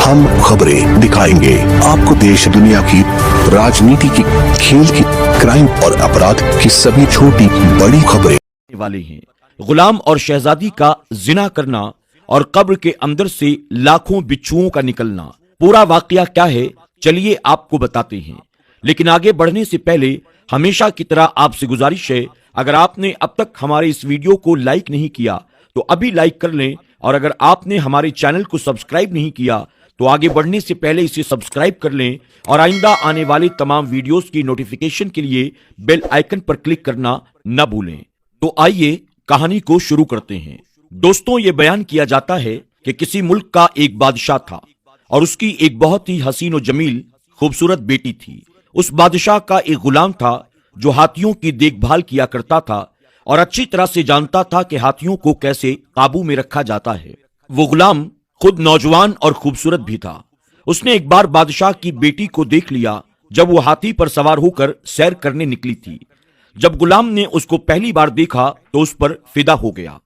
हम खबरें दिखाएंगे आपको देश दुनिया की राजनीति की, खेल की, क्राइम और अपराध की सभी छोटी बड़ी खबरें वाले हैं। गुलाम और शहजादी का जिना करना और कब्र के अंदर से लाखों बिच्छुओं का निकलना, पूरा वाकया क्या है चलिए आपको बताते हैं। लेकिन आगे बढ़ने से पहले हमेशा की तरह आपसे गुजारिश है, अगर आपने अब तक हमारे इस वीडियो को लाइक नहीं किया तो अभी लाइक कर लें, और अगर आपने हमारे चैनल को सब्सक्राइब नहीं किया तो आगे बढ़ने से पहले इसे सब्सक्राइब कर लें, और आइंदा आने वाले तमाम वीडियोस की नोटिफिकेशन के लिए बेल आइकन पर क्लिक करना न भूलें। तो आइए कहानी को शुरू करते हैं। दोस्तों, ये बयान किया जाता है कि किसी मुल्क का एक बादशाह था और उसकी एक बहुत ही हसीन और जमील खूबसूरत बेटी थी। उस बादशाह का एक गुलाम था जो हाथियों की देखभाल किया करता था और अच्छी तरह से जानता था कि हाथियों को कैसे काबू में रखा जाता है। वो गुलाम खुद नौजवान और खूबसूरत भी था। उसने एक बार बादशाह की बेटी को देख लिया जब वो हाथी पर सवार होकर सैर करने निकली थी। जब गुलाम ने उसको पहली बार देखा तो उस पर फिदा हो गया।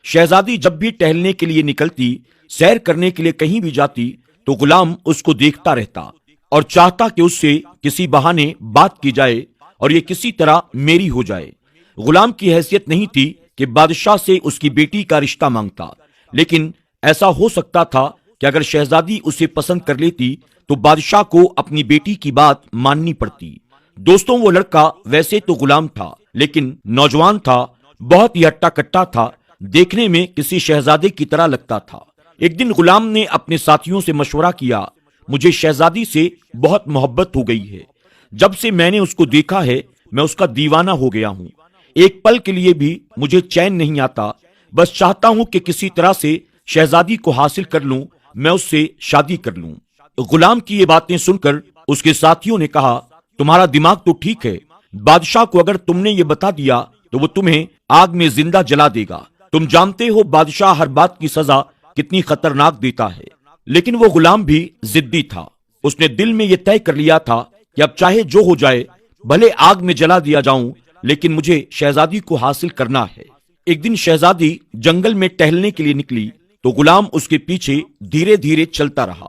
शहजादी जब भी टहलने के लिए निकलती, सैर करने के लिए कहीं भी जाती, तो गुलाम उसको देखता रहता और चाहता कि उससे किसी बहाने बात की जाए और ये किसी तरह मेरी हो जाए। गुलाम की हैसियत नहीं थी कि बादशाह से उसकी बेटी का रिश्ता मांगता, लेकिन ऐसा हो सकता था कि अगर शहजादी उसे पसंद कर लेती तो बादशाह को अपनी बेटी की बात माननी पड़ती। दोस्तों, वो लड़का वैसे तो गुलाम था, लेकिन नौजवान था, बहुत ही हट्टा कट्टा था, देखने में किसी शहजादे की तरह लगता था। एक दिन गुलाम ने अपने साथियों से मशवरा किया, मुझे शहजादी से बहुत मोहब्बत हो गई है। जब से मैंने उसको देखा है मैं उसका दीवाना हो गया हूँ। एक पल के लिए भी मुझे चैन नहीं आता, बस चाहता हूँ कि किसी तरह से शहजादी को हासिल कर लूं, मैं उससे शादी कर लूं। गुलाम की ये बातें सुनकर उसके साथियों ने कहा, तुम्हारा दिमाग तो ठीक है, बादशाह को अगर तुमने ये बता दिया तो वो तुम्हें आग में जिंदा जला देगा। तुम जानते हो बादशाह हर बात की सजा कितनी खतरनाक देता है। लेकिन वो गुलाम भी जिद्दी था। उसने दिल में ये तय कर लिया था कि अब चाहे जो हो जाए, भले आग में जला दिया जाऊं, लेकिन मुझे शहजादी को हासिल करना है। एक दिन शहजादी जंगल में टहलने के लिए निकली तो गुलाम उसके पीछे धीरे धीरे चलता रहा।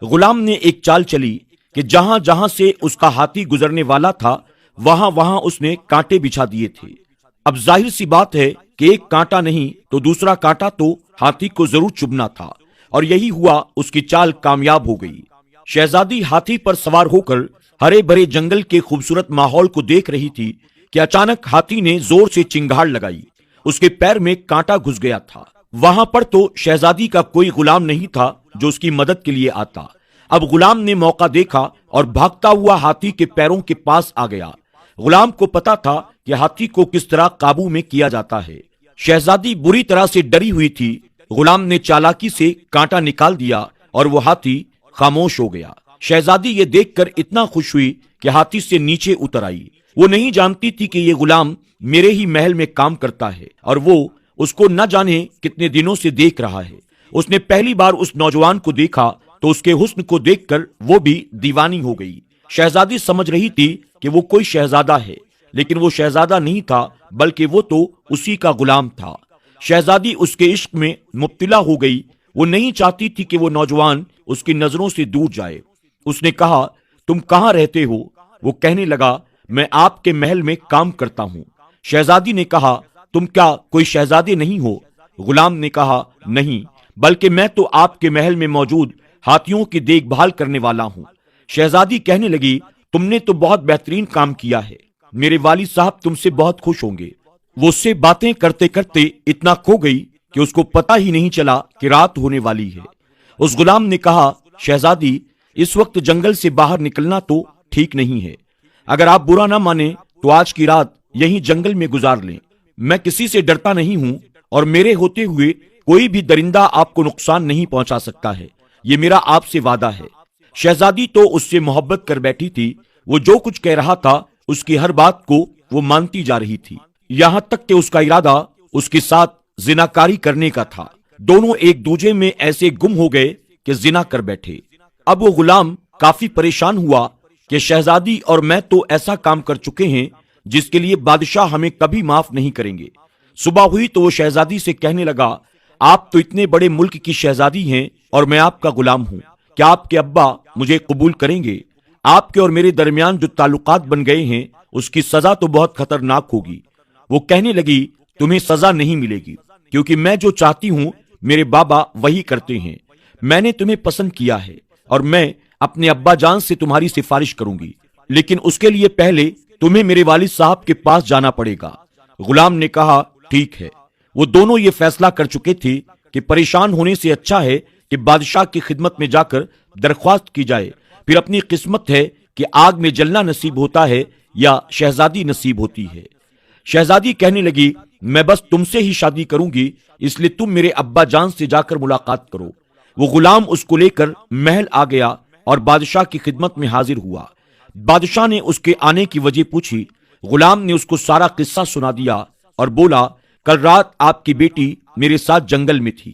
गुलाम ने एक चाल चली कि जहां जहां से उसका हाथी गुजरने वाला था वहां वहां उसने कांटे बिछा दिए थे। अब जाहिर सी बात है कि एक कांटा नहीं तो दूसरा कांटा तो हाथी को जरूर चुभना था, और यही हुआ। उसकी चाल कामयाब हो गई। शहजादी हाथी पर सवार होकर हरे भरे जंगल के खूबसूरत माहौल को देख रही थी कि अचानक हाथी ने जोर से चिंगाड़ लगाई। उसके पैर में कांटा घुस गया था। वहां पर तो शहजादी का कोई गुलाम नहीं था जो उसकी मदद के लिए आता। अब गुलाम ने मौका देखा और भागता हुआ हाथी के पैरों के पास आ गया। गुलाम को पता था कि हाथी को किस तरह काबू में किया जाता है। शहजादी बुरी तरह से डरी हुई थी। गुलाम ने चालाकी से कांटा निकाल दिया और वो हाथी खामोश हो गया। शहजादी ये देखकर इतना खुश हुई कि हाथी से नीचे उतर आई। वो नहीं जानती थी कि ये गुलाम मेरे ही महल में काम करता है और वो उसको न जाने कितने दिनों से देख रहा है। उसने पहली बार उस नौजवान को देखा तो उसके हुस्न को देखकर वो भी दीवानी हो गई। शहजादी समझ रही थी कि वो कोई शहजादा है, लेकिन वो शहजादा नहीं था, बल्कि वो तो उसी का गुलाम था। शहजादी उसके इश्क में मुब्तिला हो गई। वो नहीं चाहती थी कि वो नौजवान उसकी नजरों से दूर जाए। उसने कहा, तुम कहाँ रहते हो? वो कहने लगा, मैं आपके महल में काम करता हूँ। शहजादी ने कहा, तुम क्या कोई शहजादे नहीं हो? गुलाम ने कहा, नहीं, बल्कि मैं तो आपके महल में मौजूद हाथियों की देखभाल करने वाला हूँ। शहजादी कहने लगी, तुमने तो बहुत बेहतरीन काम किया है, मेरे वालिद साहब तुमसे बहुत खुश होंगे। वो उससे बातें करते करते इतना खो गई कि उसको पता ही नहीं चला कि रात होने वाली है। उस गुलाम ने कहा, शहजादी, इस वक्त जंगल से बाहर निकलना तो ठीक नहीं है। अगर आप बुरा ना माने तो आज की रात यहीं जंगल में गुजार लें। मैं किसी से डरता नहीं हूँ और मेरे होते हुए कोई भी दरिंदा आपको नुकसान नहीं पहुंचा सकता है, ये मेरा आपसे वादा है। शहजादी तो उससे मोहब्बत कर बैठी थी। वो जो कुछ कह रहा था उसकी हर बात को वो मानती जा रही थी, यहाँ तक कि उसका इरादा उसके साथ जिनाकारी करने का था। दोनों एक दूजे में ऐसे गुम हो गए कि जिना कर बैठे। अब वो गुलाम काफी परेशान हुआ कि शहजादी और मैं तो ऐसा काम कर चुके हैं जिसके लिए बादशाह हमें कभी माफ नहीं करेंगे। सुबह हुई तो वो शहजादी से कहने लगा, آپ تو اتنے بڑے ملک کی شہزادی ہیں اور میں آپ کا غلام ہوں، کیا آپ کے ابا مجھے قبول کریں گے؟ آپ کے اور میرے درمیان جو تعلقات بن گئے ہیں اس کی سزا تو بہت خطرناک ہوگی۔ وہ کہنے لگی تمہیں سزا نہیں ملے گی، کیونکہ میں جو چاہتی ہوں میرے بابا وہی کرتے ہیں۔ میں نے تمہیں پسند کیا ہے اور میں اپنے ابا جان سے تمہاری سفارش کروں گی، لیکن اس کے لیے پہلے تمہیں میرے والد صاحب کے پاس جانا پڑے گا۔ غلام نے کہا ٹھیک ہے۔ وہ دونوں یہ فیصلہ کر چکے تھے کہ پریشان ہونے سے اچھا ہے کہ بادشاہ کی خدمت میں جا کر درخواست کی جائے، پھر اپنی قسمت ہے کہ آگ میں جلنا نصیب ہوتا ہے یا شہزادی نصیب ہوتی ہے۔ شہزادی کہنے لگی میں بس تم سے ہی شادی کروں گی، اس لیے تم میرے ابا جان سے جا کر ملاقات کرو۔ وہ غلام اس کو لے کر محل آ گیا اور بادشاہ کی خدمت میں حاضر ہوا۔ بادشاہ نے اس کے آنے کی وجہ پوچھی۔ غلام نے اس کو سارا قصہ سنا دیا اور بولا کل رات آپ کی بیٹی میرے ساتھ جنگل میں تھی۔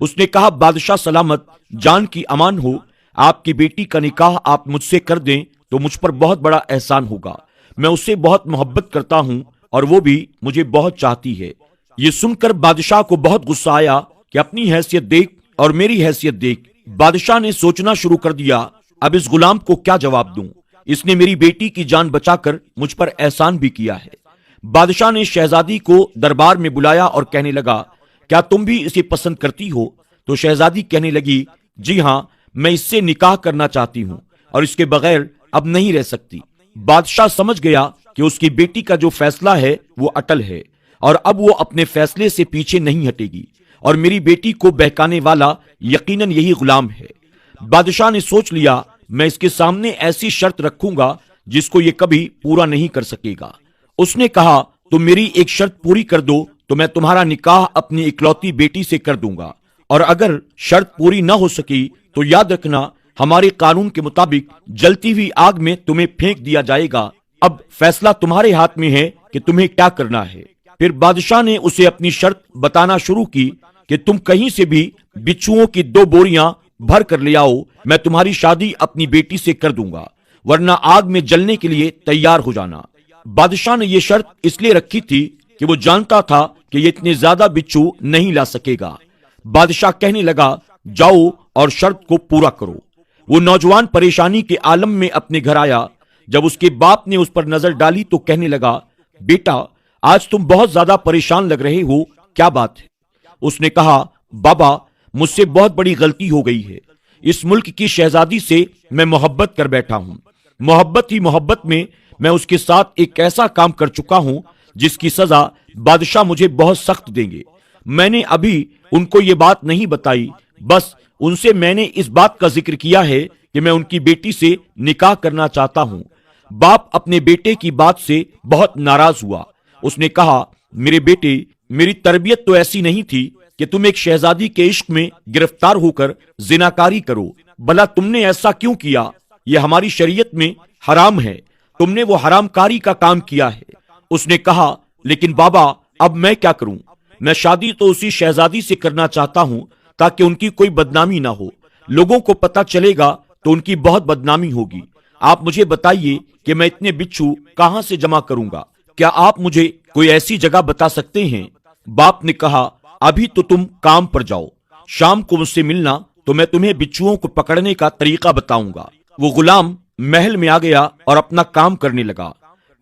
اس نے کہا بادشاہ سلامت، جان کی امان ہو، آپ کی بیٹی کا نکاح آپ مجھ سے کر دیں تو مجھ پر بہت بڑا احسان ہوگا۔ میں اس سے بہت محبت کرتا ہوں اور وہ بھی مجھے بہت چاہتی ہے۔ یہ سن کر بادشاہ کو بہت غصہ آیا کہ اپنی حیثیت دیکھ اور میری حیثیت دیکھ۔ بادشاہ نے سوچنا شروع کر دیا اب اس غلام کو کیا جواب دوں، اس نے میری بیٹی کی جان بچا کر مجھ پر احسان بھی کیا ہے۔ بادشاہ نے شہزادی کو دربار میں بلایا اور کہنے لگا کیا تم بھی اسے پسند کرتی ہو؟ تو شہزادی کہنے لگی جی ہاں، میں اس سے نکاح کرنا چاہتی ہوں اور اس کے بغیر اب نہیں رہ سکتی۔ بادشاہ سمجھ گیا کہ اس کی بیٹی کا جو فیصلہ ہے وہ اٹل ہے اور اب وہ اپنے فیصلے سے پیچھے نہیں ہٹے گی، اور میری بیٹی کو بہکانے والا یقیناً یہی غلام ہے۔ بادشاہ نے سوچ لیا میں اس کے سامنے ایسی شرط رکھوں گا جس کو یہ کبھی پورا نہیں کر سکے گا۔ اس نے کہا تم میری ایک شرط پوری کر دو تو میں تمہارا نکاح اپنی اکلوتی بیٹی سے کر دوں گا، اور اگر شرط پوری نہ ہو سکی تو یاد رکھنا ہمارے قانون کے مطابق جلتی ہوئی آگ میں تمہیں پھینک دیا جائے گا۔ اب فیصلہ تمہارے ہاتھ میں ہے کہ تمہیں کیا کرنا ہے۔ پھر بادشاہ نے اسے اپنی شرط بتانا شروع کی کہ تم کہیں سے بھی بچھوؤں کی 2 بوریاں بھر کر لے آؤ، میں تمہاری شادی اپنی بیٹی سے کر دوں گا، ورنہ آگ میں جلنے کے لیے تیار ہو جانا۔ بادشاہ نے یہ شرط اس لیے رکھی تھی کہ وہ جانتا تھا کہ یہ اتنے زیادہ بچھو نہیں لا سکے گا۔ بادشاہ کہنے لگا جاؤ اور شرط کو پورا کرو۔ وہ نوجوان پریشانی کے عالم میں اپنے گھر آیا۔ جب اس کے باپ نے اس پر نظر ڈالی تو کہنے لگا بیٹا آج تم بہت زیادہ پریشان لگ رہے ہو، کیا بات ہے؟ اس نے کہا بابا مجھ سے بہت بڑی غلطی ہو گئی ہے، اس ملک کی شہزادی سے میں محبت کر بیٹھا ہوں۔ محبت ہی محبت میں میں اس کے ساتھ ایک ایسا کام کر چکا ہوں جس کی سزا بادشاہ مجھے بہت سخت دیں گے۔ میں نے ابھی ان کو یہ بات نہیں بتائی، بس ان سے میں نے اس بات کا ذکر کیا ہے کہ میں ان کی بیٹی سے نکاح کرنا چاہتا ہوں۔ باپ اپنے بیٹے کی بات سے بہت ناراض ہوا۔ اس نے کہا میرے بیٹے، میری تربیت تو ایسی نہیں تھی کہ تم ایک شہزادی کے عشق میں گرفتار ہو کر زناکاری کرو، بھلا تم نے ایسا کیوں کیا؟ یہ ہماری شریعت میں حرام ہے، تم نے وہ حرام کاری کا کام کیا ہے۔ اس نے کہا لیکن بابا اب میں کیا کروں؟ میں شادی تو اسی شہزادی سے کرنا چاہتا ہوں تاکہ ان کی کوئی بدنامی نہ ہو، لوگوں کو پتہ چلے گا تو ان کی بہت بدنامی ہوگی۔ آپ مجھے بتائیے کہ میں اتنے بچھو کہاں سے جمع کروں گا؟ کیا آپ مجھے کوئی ایسی جگہ بتا سکتے ہیں؟ باپ نے کہا ابھی تو تم کام پر جاؤ، شام کو مجھ سے ملنا تو میں تمہیں بچھوؤں کو پکڑنے کا طریقہ بتاؤں گا۔ وہ غلام محل میں آ گیا اور اپنا کام کرنے لگا۔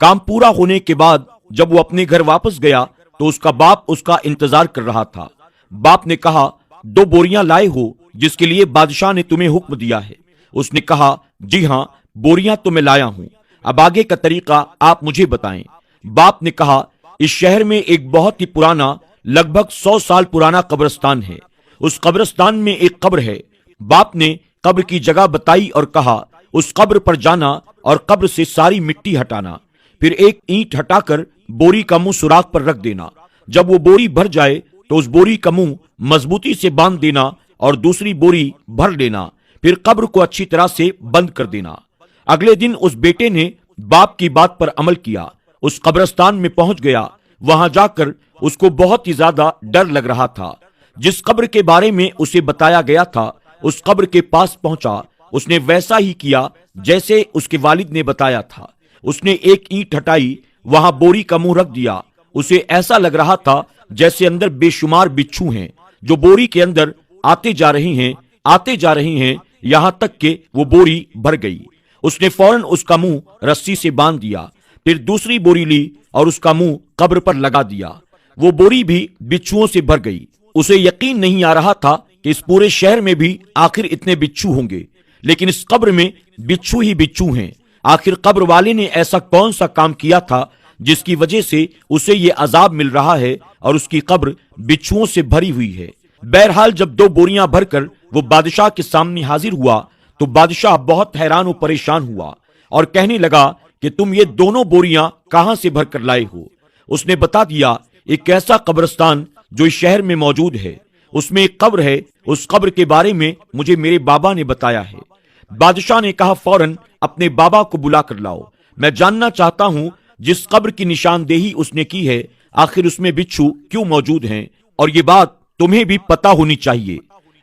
کام پورا ہونے کے بعد جب وہ اپنے گھر واپس گیا تو اس کا باپ اس کا انتظار کر رہا تھا۔ باپ نے کہا 2 بوریاں لائے ہو جس کے لیے بادشاہ نے تمہیں حکم دیا ہے؟ اس نے کہا جی ہاں، بوریاں تو میں لایا ہوں، اب آگے کا طریقہ آپ مجھے بتائیں۔ باپ نے کہا اس شہر میں ایک بہت ہی پرانا لگ بھگ 100 سال پرانا قبرستان ہے، اس قبرستان میں ایک قبر ہے۔ باپ نے قبر کی جگہ بتائی اور کہا اس قبر پر جانا اور قبر سے ساری مٹی ہٹانا، پھر ایک اینٹ ہٹا کر بوری کا منہ سوراخ پر رکھ دینا۔ جب وہ بوری بھر جائے تو اس بوری کا منہ مضبوطی سے باندھ دینا اور دوسری بوری بھر لینا، پھر قبر کو اچھی طرح سے بند کر دینا۔ اگلے دن اس بیٹے نے باپ کی بات پر عمل کیا، اس قبرستان میں پہنچ گیا۔ وہاں جا کر اس کو بہت ہی زیادہ ڈر لگ رہا تھا۔ جس قبر کے بارے میں اسے بتایا گیا تھا اس قبر کے پاس پہنچا، اس نے ویسا ہی کیا جیسے اس کے والد نے بتایا تھا۔ اس نے ایک اینٹ ہٹائی، وہاں بوری کا منہ رکھ دیا۔ اسے ایسا لگ رہا تھا جیسے اندر بے شمار بچھو ہیں۔ जो बोरी के अंदर आते जा रहे हैं यहां तक कि वो बोरी भर गई। उसने फौरन उसका मुंह रस्सी से बांध दिया, फिर दूसरी बोरी ली और उसका मुंह कब्र पर लगा दिया। वो बोरी भी बिच्छुओं से भर गई। उसे यकीन नहीं आ रहा था कि इस पूरे शहर में भी आखिर इतने बिच्छू होंगे, लेकिन इस कब्र में बिच्छू ही बिच्छू हैं। आखिर कब्र वाले ने ऐसा कौन सा काम किया था जिसकी वजह से उसे ये अजाब मिल रहा है और उसकी कब्र बिच्छुओं से भरी हुई है। बहरहाल जब 2 बोरियां भरकर वो बादशाह के सामने हाजिर हुआ तो बादशाह बहुत हैरान और परेशान हुआ और कहने लगा कि तुम ये दोनों बोरियां कहां से भरकर लाए हो। उसने बता दिया, एक ऐसा कब्रिस्तान जो इस शहर में मौजूद है, उसमें एक कब्र है, उस कब्र के बारे में मुझे मेरे बाबा ने बताया है। बादशाह ने कहा, फौरन अपने बाबा को बुला कर लाओ, मैं जानना चाहता हूं जिस कब्र की निशानदेही उसने की है आखिर उसमें बिच्छू क्यों मौजूद हैं, और ये बात तुम्हें भी पता होनी चाहिए।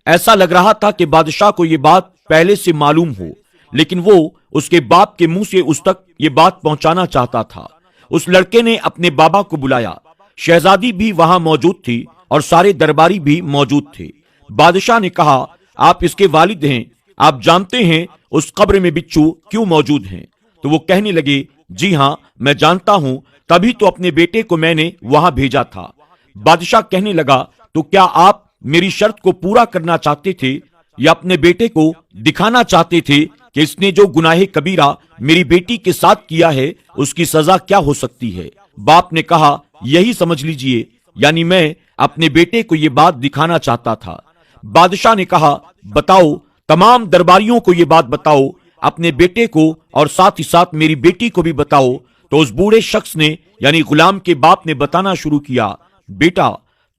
ऐसा लग रहा था कि बादशाह को ये बात पहले से मालूम हो, लेकिन वो उसके बाप के मुंह से उस तक ये बात पहुंचाना चाहता था। उस लड़के ने अपने बाबा को बुलाया। शहजादी भी वहां मौजूद थी और सारे दरबारी भी मौजूद थे। बादशाह ने कहा, आप इसके वालिद हैं, आप जानते हैं उस कब्र में बिच्छू क्यों मौजूद हैं? तो वो कहने लगे, जी हाँ मैं जानता हूं, तभी तो अपने बेटे को मैंने वहां भेजा था। बादशाह कहने लगा, तो क्या आप मेरी शर्त को पूरा करना चाहते थे या अपने बेटे को दिखाना चाहते थे कि इसने जो गुनाहे कबीरा मेरी बेटी के साथ किया है उसकी सजा क्या हो सकती है? बाप ने कहा, यही समझ लीजिए, यानी मैं अपने बेटे को ये बात दिखाना चाहता था। बादशाह ने कहा, बताओ, तमाम दरबारियों को ये बात बताओ, अपने बेटे को और साथ ही साथ मेरी बेटी को भी बताओ। तो उस बूढ़े शख्स ने यानी गुलाम के बाप ने बताना शुरू किया, बेटा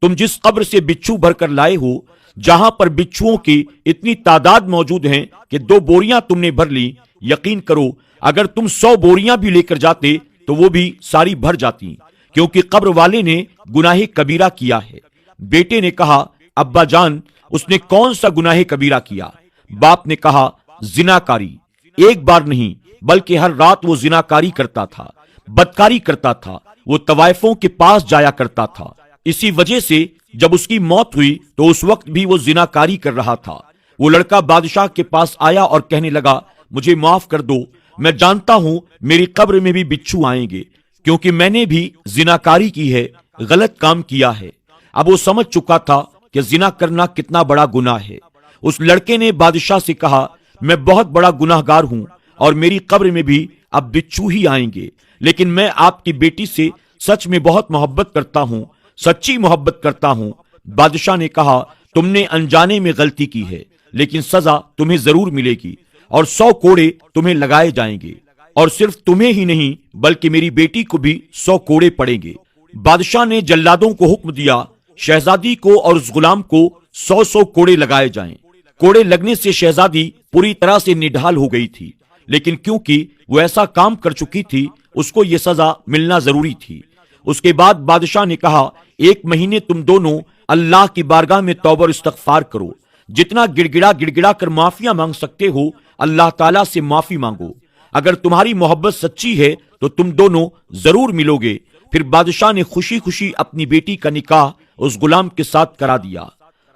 तुम जिस कब्र से बिच्छू भरकर लाए हो, जहां पर बिच्छुओं की इतनी तादाद मौजूद है कि 2 बोरियां तुमने भर ली, यकीन करो अगर तुम 100 बोरियां भी लेकर जाते तो वो भी सारी भर जाती, क्योंकि कब्र वाले ने गुनाहे कबीरा किया है। बेटे ने कहा, अब्बा जान उसने कौन सा गुनाहे कबीरा किया? बाप ने कहा, जिनाकारी। एक बार नहीं बल्कि हर रात वो जिनाकारी करता था, बदकारी करता था, वो तवाइफों के पास जाया करता था। इसी वजह से जब उसकी मौत हुई तो उस वक्त भी वो जिनाकारी कर रहा था। वो लड़का बादशाह के पास आया और कहने लगा, मुझे माफ कर दो, मैं जानता हूं मेरी कब्र में भी बिच्छू आएंगे, क्योंकि मैंने भी जिनाकारी की है, गलत काम किया है। अब वो समझ चुका था कि जिना करना कितना बड़ा गुनाह है। उस लड़के ने बादशाह से कहा, मैं बहुत बड़ा गुनाहगार हूं और मेरी कब्र में भी अब बिच्छू ही आएंगे, लेकिन मैं आपकी बेटी से सच में बहुत मोहब्बत करता हूं, सच्ची मोहब्बत करता हूं। बादशाह ने कहा, तुमने अनजाने में गलती की है, लेकिन सजा तुम्हें जरूर मिलेगी और 100 कोड़े तुम्हें लगाए जाएंगे, और सिर्फ तुम्हें ही नहीं बल्कि मेरी बेटी को भी 100 कोड़े पड़ेंगे। बादशाह ने जल्लादों को हुक्म दिया, शहजादी को और उस गुलाम को 100 कोड़े लगाए जाएं। कोड़े लगने से शहजादी पूरी तरह से निढाल हो गई थी, लेकिन क्योंकि वो ऐसा काम कर चुकी थी उसको ये सजा मिलना जरूरी थी। उसके बाद बादशाह ने कहा, 1 महीने तुम दोनों अल्लाह की बारगाह में तौबा और इस्तगफार करो, जितना गिड़गिड़ा कर माफिया मांग सकते हो अल्लाह ताला से माफी मांगो। अगर तुम्हारी मोहब्बत सच्ची है तो तुम दोनों जरूर मिलोगे। फिर बादशाह ने खुशी खुशी अपनी बेटी का निकाह उस गुलाम के साथ करा दिया।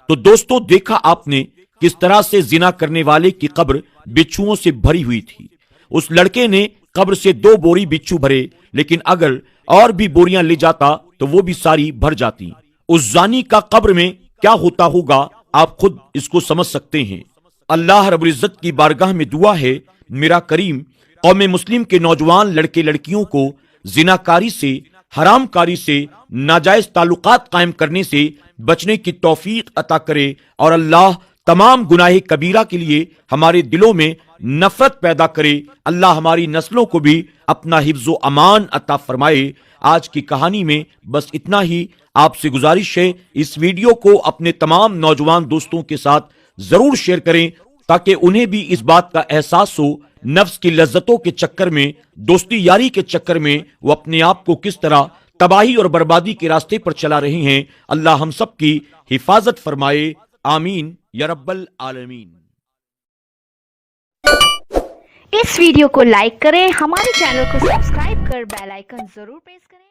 तो दोस्तों, देखा आपने किस तरह से जिना करने वाले की कब्र बिच्छुओं से भरी हुई थी। उस लड़के ने कब्र से 2 बोरी बिच्छू भरे, लेकिन अगर और भी बोरियां ले जाता तो वो भी सारी भर जाती। उस जानी का कब्र में क्या होता होगा आप खुद इसको समझ सकते हैं। अल्लाह रब्बुल इज्जत की बारगाह में दुआ है, मेरा करीम कौम मुस्लिम के नौजवान लड़के लड़कियों को जिनाकारी से, हरामकारी से, नाजायज ताल्लुकात कायम करने से बचने की तौफीक अता करे, और अल्लाह तमाम गुनाहे कबीरा के लिए हमारे दिलों में नफरत पैदा करे। अल्लाह हमारी नस्लों को भी अपना हिफ्ज़ो अमान अता फरमाए। आज की कहानी में बस इतना ही। आपसे गुजारिश है, इस वीडियो को अपने तमाम नौजवान दोस्तों के साथ जरूर शेयर करें, ताकि उन्हें भी इस बात का एहसास हो, नफ्स की लज्जतों के चक्कर में, दोस्ती यारी के चक्कर में वो अपने आप को किस तरह तबाही और बर्बादी के रास्ते पर चला रहे हैं। अल्लाह हम सब की हिफाजत फरमाए, आमीन या रब्बल आलमीन। इस वीडियो को लाइक करें, हमारे चैनल को सब्सक्राइब कर बेल आइकन जरूर प्रेस करें।